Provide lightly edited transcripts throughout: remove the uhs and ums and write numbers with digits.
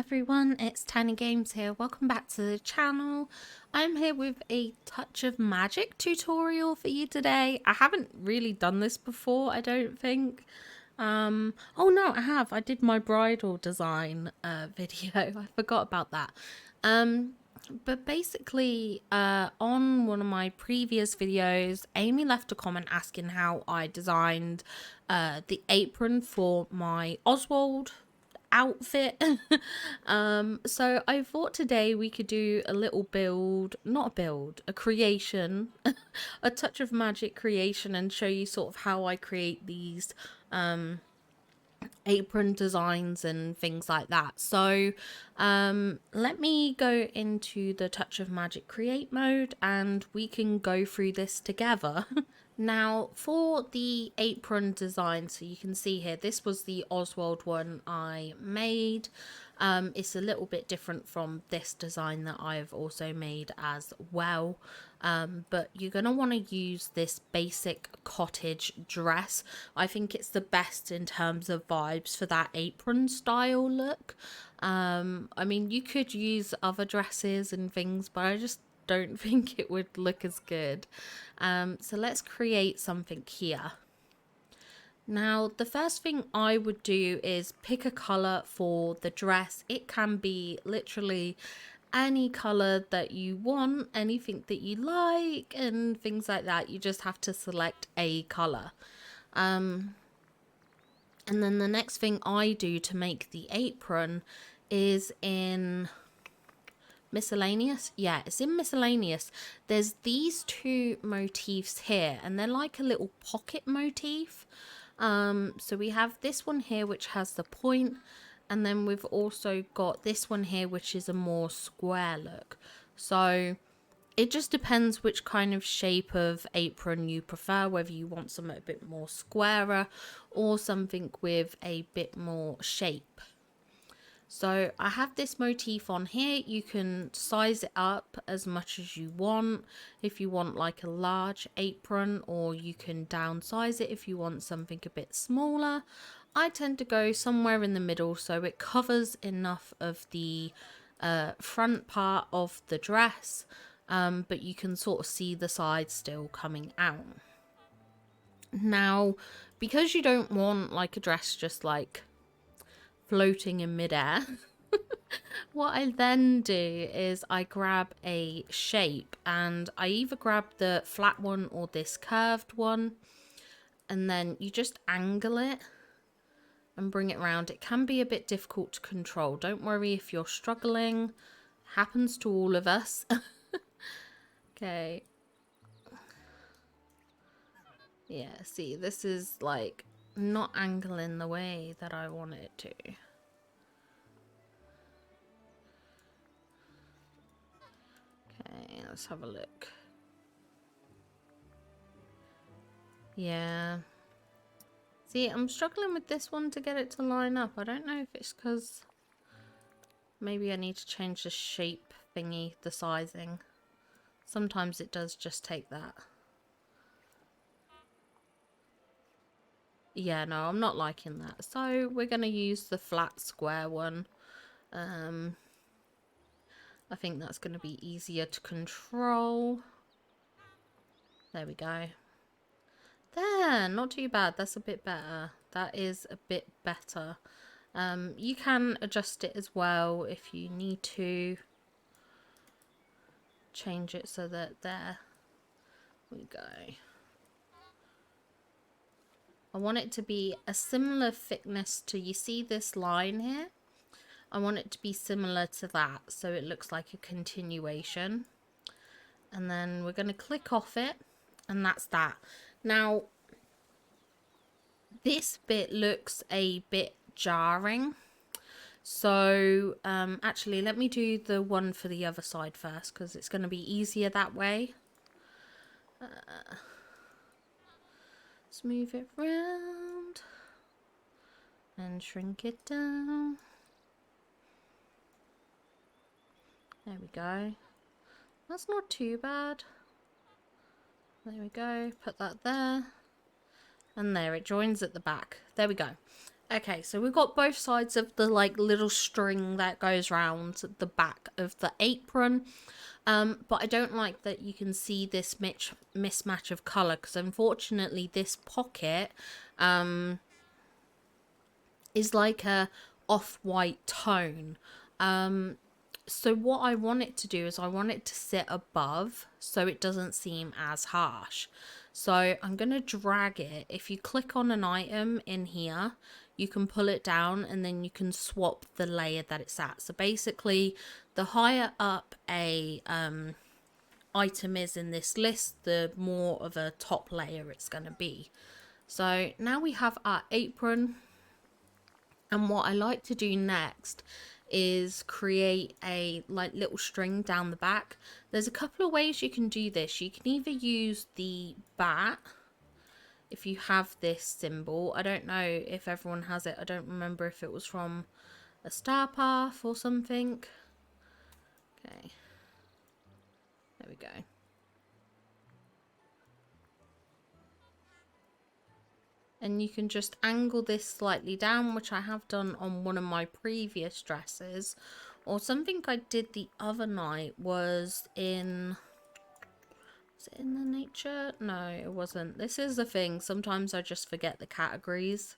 everyone, it's Tiny Games here. Welcome back to the channel. I'm here with a touch of magic tutorial for you today. I haven't really done this before, I don't think. Oh no, I have. I did my bridal design video. I forgot about that. But basically, on one of my previous videos, Amy left a comment asking how I designed the apron for my Oswald outfit. So I thought today we could do a little build, not a build, a creation, a touch of magic creation, and show you sort of how I create these apron designs and things like that. So let me go into the touch of magic create mode and we can go through this together. Now for the apron design, so you can see here, this was the Oswald one I made. It's a little bit different from this design that I've also made as well. But you're going to want to use this basic cottage dress. I think it's the best in terms of vibes for that apron style look. I mean, you could use other dresses and things, but I just don't think it would look as good. So let's create something here. Now, the first thing I would do is pick a colour for the dress. It can be literally any colour that you want, anything that you like, and things like that. You just have to select a colour. And then the next thing I do to make the apron is in miscellaneous. Yeah, it's in miscellaneous. There's these two motifs here, and they're like a little pocket motif. So we have this one here which has the point, and then we've also got this one here which is a more square look. So it just depends which kind of shape of apron you prefer, whether you want something a bit more squarer or something with a bit more shape. So I have this motif on here. You can size it up as much as you want if you want like a large apron, or you can downsize it if you want something a bit smaller. I tend to go somewhere in the middle so it covers enough of the front part of the dress, but you can sort of see the sides still coming out. Now, because you don't want like a dress just like floating in midair, what I then do is I grab a shape, and I either grab the flat one or this curved one, and then you just angle it and bring it around. It can be a bit difficult to control. Don't worry if you're struggling. Happens to all of us. Okay. Yeah, see, this is like not angling the way that I want it to. Okay, let's have a look. Yeah. See, I'm struggling with this one to get it to line up. I don't know if it's because maybe I need to change the shape thingy, the sizing. Sometimes it does just take that. Yeah, no, I'm not liking that. So we're going to use the flat square one. I think that's going to be easier to control. There we go. There, not too bad. That's a bit better. That is a bit better. You can adjust it as well if you need to. Change it so that there we go. I want it to be a similar thickness to, you see this line here? I want it to be similar to that, so it looks like a continuation. And then we're going to click off it, and that's that. Now, this bit looks a bit jarring. So, actually, let me do the one for the other side first, because it's going to be easier that way. Let's move it round and shrink it down. There we go. That's not too bad. There we go. Put that there. And there, it joins at the back. There we go. Okay, so we've got both sides of the like little string that goes round the back of the apron. But I don't like that you can see this mismatch of colour, because unfortunately this pocket is like a off-white tone. So what I want it to do is I want it to sit above so it doesn't seem as harsh. So I'm going to drag it. If you click on an item in here, you can pull it down and then you can swap the layer that it's at. So basically, the higher up a item is in this list, the more of a top layer it's going to be. So now we have our apron. And what I like to do next is create a like little string down the back. There's a couple of ways you can do this. You can either use the bat if you have this symbol. I don't know if everyone has it. I don't remember if it was from a star path or something. Okay, there we go. And you can just angle this slightly down, which I have done on one of my previous dresses. Or something I did the other night was in it in the nature? No, it wasn't. This is the thing. Sometimes I just forget the categories.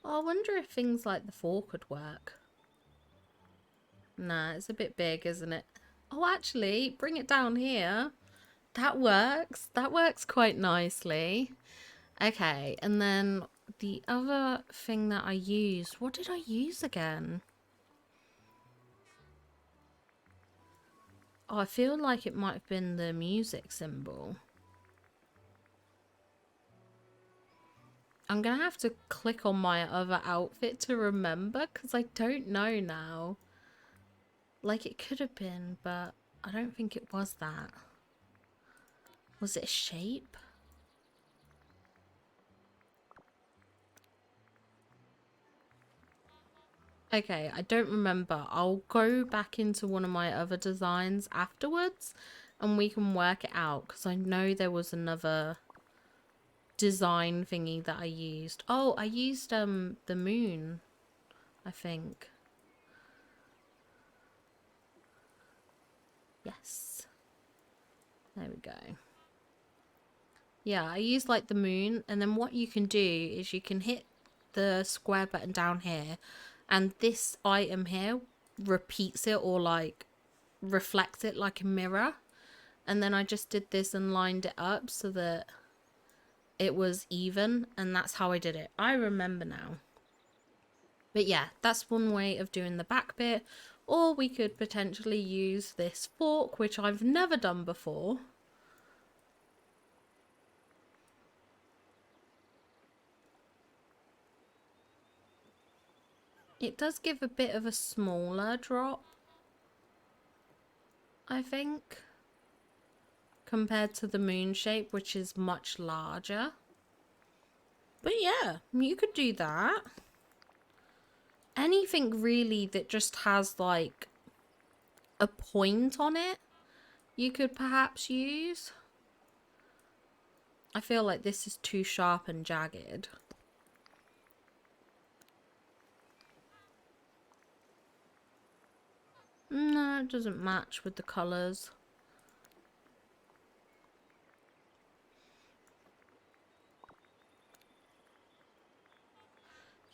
Oh, I wonder if things like the fork could work. Nah, it's a bit big, isn't it? Oh, actually, bring it down here. That works. That works quite nicely. Okay, and then the other thing that I used, what did I use again? Oh, I feel like it might have been the music symbol. I'm gonna have to click on my other outfit to remember, because I don't know now. Like, it could have been, but I don't think it was that. Was it a shape? Okay, I don't remember. I'll go back into one of my other designs afterwards and we can work it out, because I know there was another design thingy that I used. Oh, I used the moon, I think. Yes. There we go. Yeah, I used like the moon, and then what you can do is you can hit the square button down here, and this item here repeats it or like reflects it like a mirror. And then I just did this and lined it up so that it was even, and that's how I did it. I remember now. But yeah, that's one way of doing the back bit. Or we could potentially use this fork, which I've never done before. It does give a bit of a smaller drop, I think, compared to the moon shape, which is much larger. But yeah, you could do that. Anything really that just has like a point on it, you could perhaps use. I feel like this is too sharp and jagged. No, it doesn't match with the colours.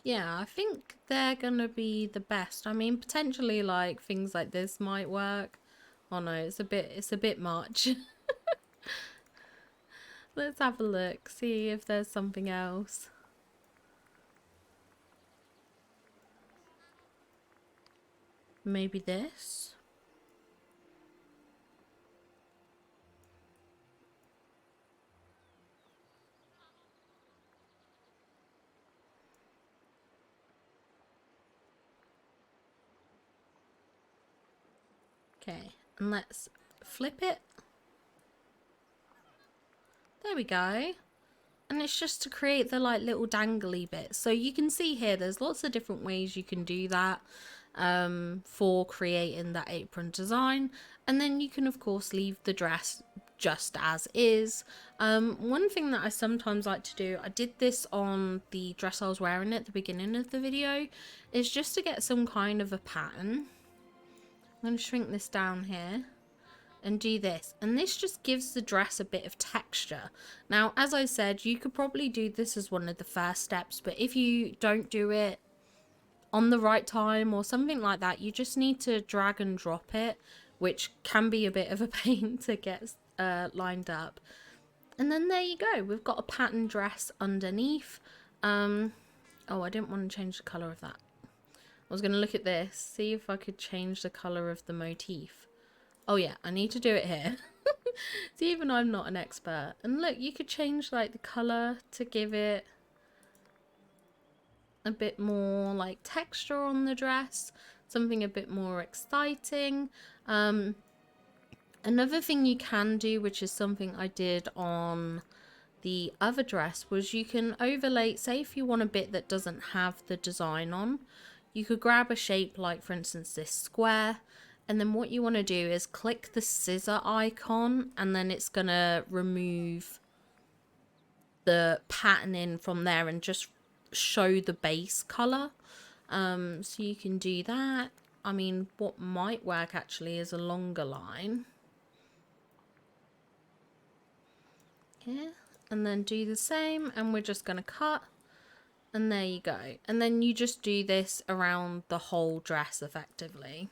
Yeah, I think they're gonna be the best. I mean, potentially like things like this might work. Oh no, it's a bit much. Let's have a look, see if there's something else. Maybe this? Okay, and let's flip it. There we go. And it's just to create the like little dangly bits. So you can see here, there's lots of different ways you can do that for creating that apron design. And then you can of course leave the dress just as is. One thing that I sometimes like to do, I did this on the dress I was wearing at the beginning of the video, is just to get some kind of a pattern. I'm going to shrink this down here and do this, and this just gives the dress a bit of texture. Now, as I said, you could probably do this as one of the first steps, but if you don't do it on the right time or something like that, you just need to drag and drop it, which can be a bit of a pain to get lined up. And then there you go, we've got a pattern dress underneath. Oh, I didn't want to change the color of that. I was going to look at this, see if I could change the color of the motif. Oh yeah, I need to do it here. See, even I'm not an expert. And look, you could change like the color to give it a bit more like texture on the dress, something a bit more exciting. Another thing you can do, which is something I did on the other dress, was you can overlay, say if you want a bit that doesn't have the design on, you could grab a shape like, for instance, this square, and then what you want to do is click the scissor icon, and then it's going to remove the patterning from there and just show the base color. So you can do that. I mean, what might work actually is a longer line here, and then do the same, and we're just going to cut, and there you go. And then you just do this around the whole dress effectively.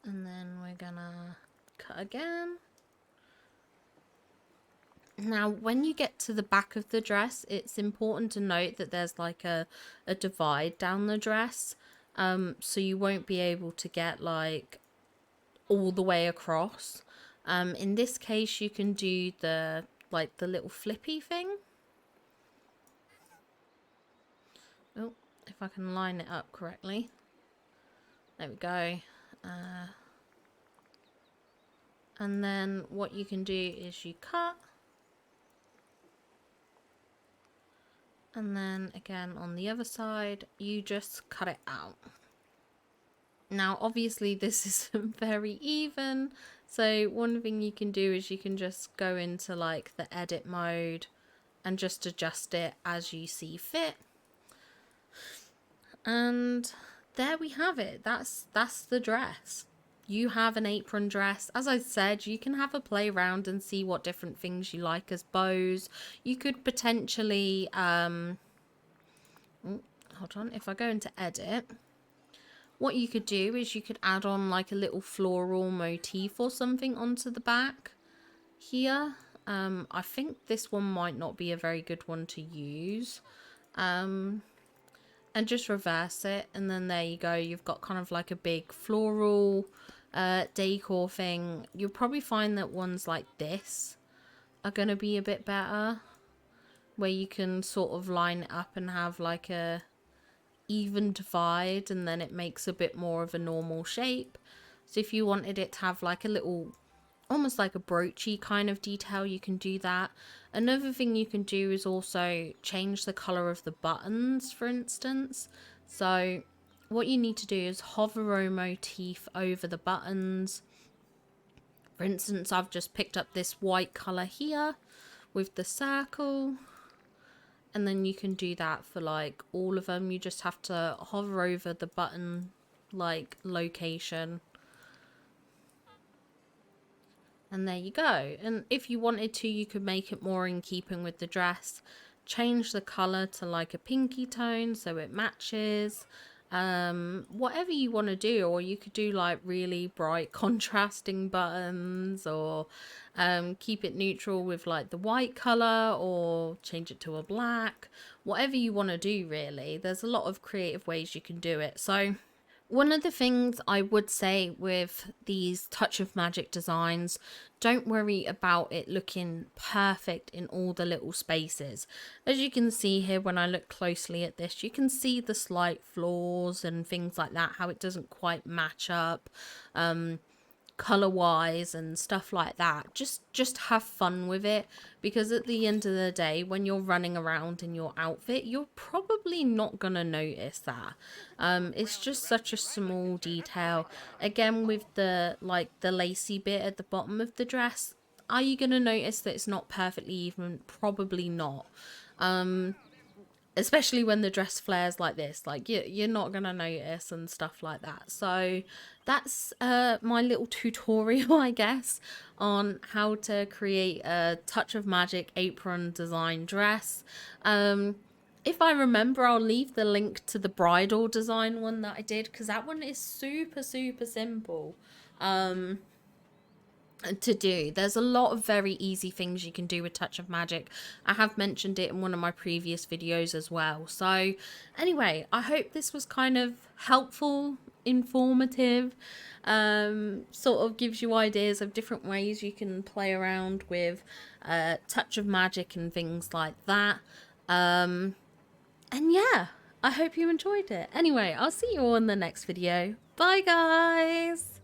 And then we're gonna cut again. Now, when you get to the back of the dress, it's important to note that there's like a divide down the dress. So you won't be able to get like all the way across. In this case, you can do the little flippy thing. Oh, if I can line it up correctly. There we go. And then what you can do is you cut. And then again on the other side, you just cut it out. Now, obviously this isn't very even. So one thing you can do is you can just go into like the edit mode and just adjust it as you see fit. And there we have it. That's the dress. You have an apron dress. As I said, you can have a play around and see what different things you like as bows. You could potentially, hold on, if I go into edit, what you could do is you could add on like a little floral motif or something onto the back here. I think this one might not be a very good one to use. And just reverse it, and then there you go, you've got kind of like a big floral decor thing. You'll probably find that ones like this are going to be a bit better, where you can sort of line it up and have like a even divide, and then it makes a bit more of a normal shape. So if you wanted it to have like a little, almost like a broochy kind of detail, you can do that. Another thing you can do is also change the color of the buttons, for instance. So what you need to do is hover a motif over the buttons. For instance, I've just picked up this white color here with the circle, and then you can do that for like all of them. You just have to hover over the button like location. And there you go. And if you wanted to, you could make it more in keeping with the dress. Change the colour to like a pinky tone so it matches. Whatever you want to do. Or you could do like really bright contrasting buttons. Or keep it neutral with like the white colour. Or change it to a black. Whatever you want to do really. There's a lot of creative ways you can do it. So one of the things I would say with these Touch of Magic designs, don't worry about it looking perfect in all the little spaces. As you can see here, when I look closely at this, you can see the slight flaws and things like that, how it doesn't quite match up. color wise and stuff like that. Just have fun with it, because at the end of the day, when you're running around in your outfit, you're probably not gonna notice that. It's just such a small detail. Again, with the the lacy bit at the bottom of the dress, are you gonna notice that it's not perfectly even? Probably not. Especially when the dress flares like this, like you're not gonna notice and stuff like that. So that's my little tutorial, I guess, on how to create a touch of magic apron design dress. If I remember, I'll leave the link to the bridal design one that I did, because that one is super simple to do. There's a lot of very easy things you can do with touch of magic. I have mentioned it in one of my previous videos as well. So anyway, I hope this was kind of helpful, informative, sort of gives you ideas of different ways you can play around with touch of magic and things like that. And yeah, I hope you enjoyed it. Anyway, I'll see you all in the next video. Bye guys.